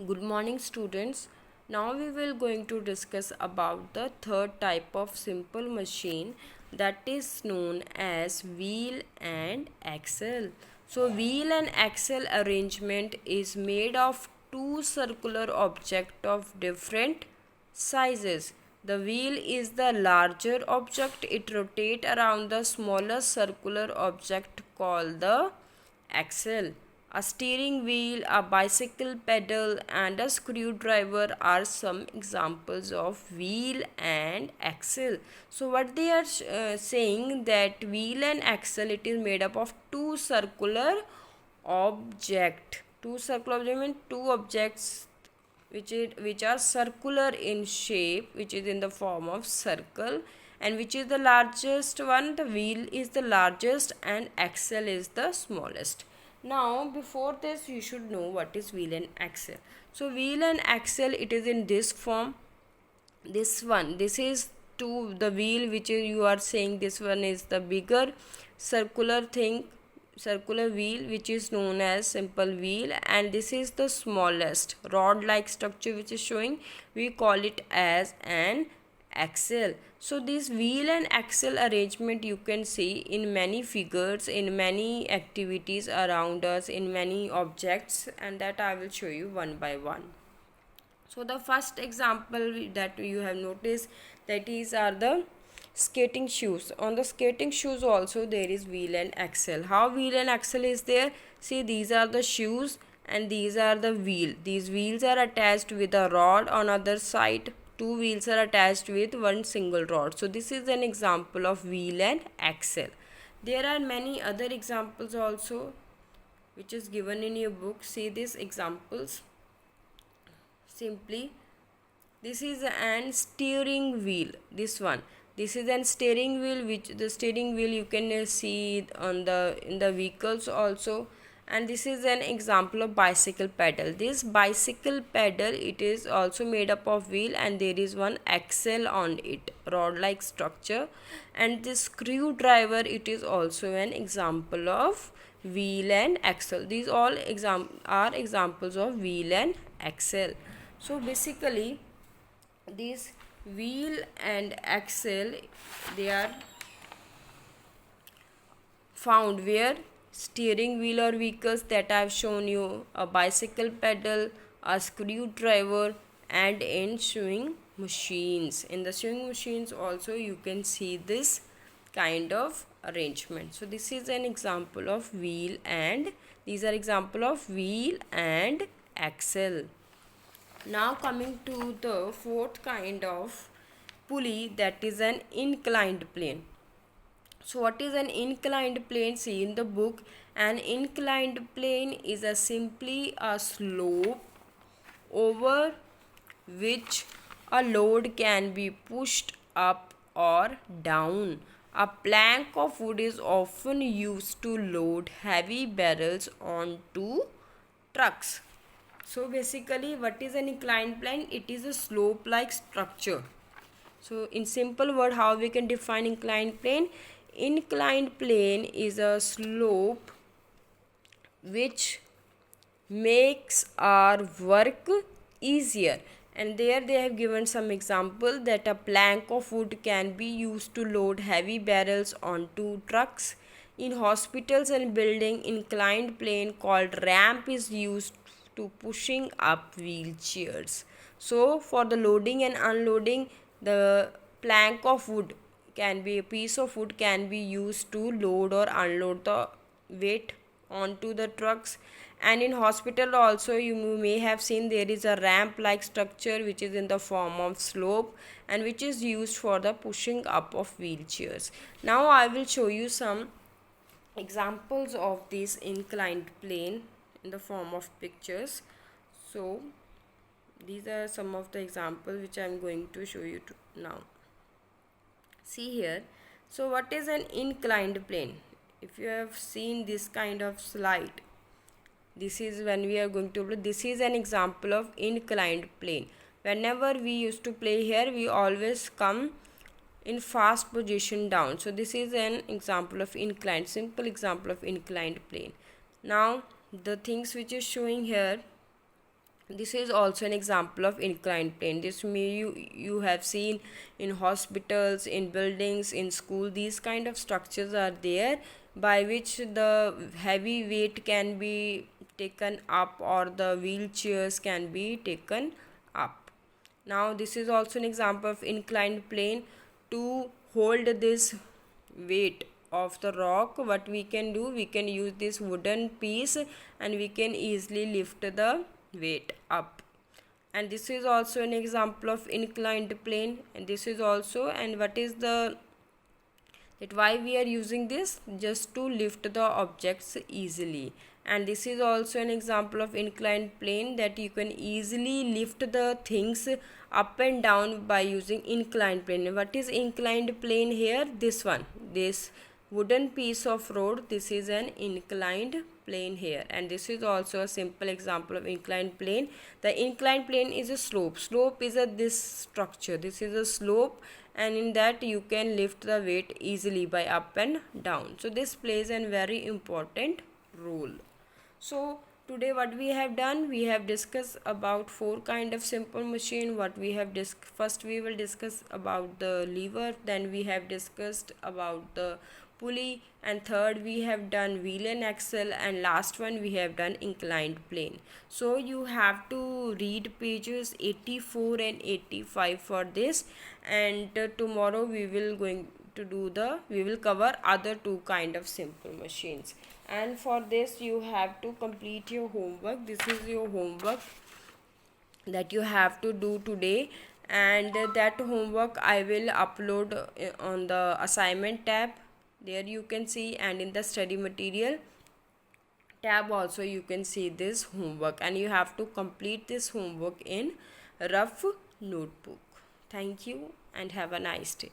Good morning, students. Now we will going to discuss about the third type of simple machine, that is known as wheel and axle. So wheel and axle arrangement is made of two circular objects of different sizes. The wheel is the larger object. It rotates around the smaller circular object called the axle. A steering wheel, a bicycle pedal, and a screwdriver are some examples of wheel and axle. So what they are saying, that wheel and axle, it is made up of two circular object. Two circular object means two objects which are circular in shape, which is in the form of circle, and which is the largest one. The wheel is the largest and axle is the smallest. Now before this you should know what is wheel and axle. So wheel and axle, it is in this form. This is to the wheel, which is, you are saying this one is the bigger circular thing, circular wheel, which is known as simple wheel, and this is the smallest rod like structure which is showing, we call it as an axle. So this wheel and axle arrangement you can see in many figures, in many activities around us, in many objects, and that I will show you one by one. So the first example that you have noticed, that is are the skating shoes. On the skating shoes also there is wheel and axle. How wheel and axle is there? See, these are the shoes and these are the wheel. These wheels are attached with a rod on other side. Two wheels are attached with one single rod. So this is an example of wheel and axle. There are many other examples also which is given in your book. See these examples simply. This is an steering wheel. This is an steering wheel, which the steering wheel you can see on the in the vehicles also. And this is an example of bicycle pedal. This bicycle pedal, it is also made up of wheel and there is one axle on it, rod like structure. And this screwdriver, it is also an example of wheel and axle. These all are examples of wheel and axle. So basically these wheel and axle, they are found where? Steering wheel or vehicles that I have shown you, a bicycle pedal, a screwdriver, and in sewing machines. In the sewing machines also you can see this kind of arrangement. So this is an example of wheel, and these are example of wheel and axle. Now coming to the fourth kind of pulley, that is an inclined plane. So what is an inclined plane? See in the book, an inclined plane is simply a slope over which a load can be pushed up or down. A plank of wood is often used to load heavy barrels onto trucks. So basically what is an inclined plane? It is a slope like structure. So in simple word, how we can define inclined plane? Inclined plane is a slope which makes our work easier. And there they have given some example, that a plank of wood can be used to load heavy barrels onto trucks. In hospitals and building, inclined plane called ramp is used to pushing up wheelchairs. So for the loading and unloading, the plank of wood can be, a piece of wood can be used to load or unload the weight onto the trucks. And in hospital also you may have seen there is a ramp like structure which is in the form of slope and which is used for the pushing up of wheelchairs. Now I will show you some examples of this inclined plane in the form of pictures. So these are some of the examples which I am going to show you now. See here. So what is an inclined plane? If you have seen this kind of slide, this is when we are going to play. This is an example of inclined plane. Whenever we used to play here, we always come in fast position down. So this is an example of inclined, simple example of inclined plane. Now the things which is showing here, This is also an example of inclined plane. This may you have seen in hospitals, in buildings, in school. These kind of structures are there by which the heavy weight can be taken up, or the wheelchairs can be taken up. Now this is also an example of inclined plane. To hold this weight of the rock, what we can do, we can use this wooden piece and we can easily lift the weight up. And this is also an example of inclined plane. And this is also, and what is the, that why we are using this, just to lift the objects easily. And this is also an example of inclined plane, that you can easily lift the things up and down by using inclined plane. What is inclined plane here? This one, this wooden piece of road, this is an inclined plane here. And this is also a simple example of inclined plane. The inclined plane is a slope is a this structure, this is a slope, and in that you can lift the weight easily by up and down. So this plays a very important role. So today what we have done, we have discussed about 4 kind of simple machine. What we have first we will discuss about the lever, then we have discussed about the pulley, and third we have done wheel and axle, and last one we have done inclined plane. So you have to read pages 84 and 85 for this, and tomorrow we will we will cover other 2 kind of simple machines. And for this you have to complete your homework. This is your homework that you have to do today, and that homework I will upload on the assignment tab. There you can see, and in the study material tab also you can see this homework, and you have to complete this homework in rough notebook. Thank you and have a nice day.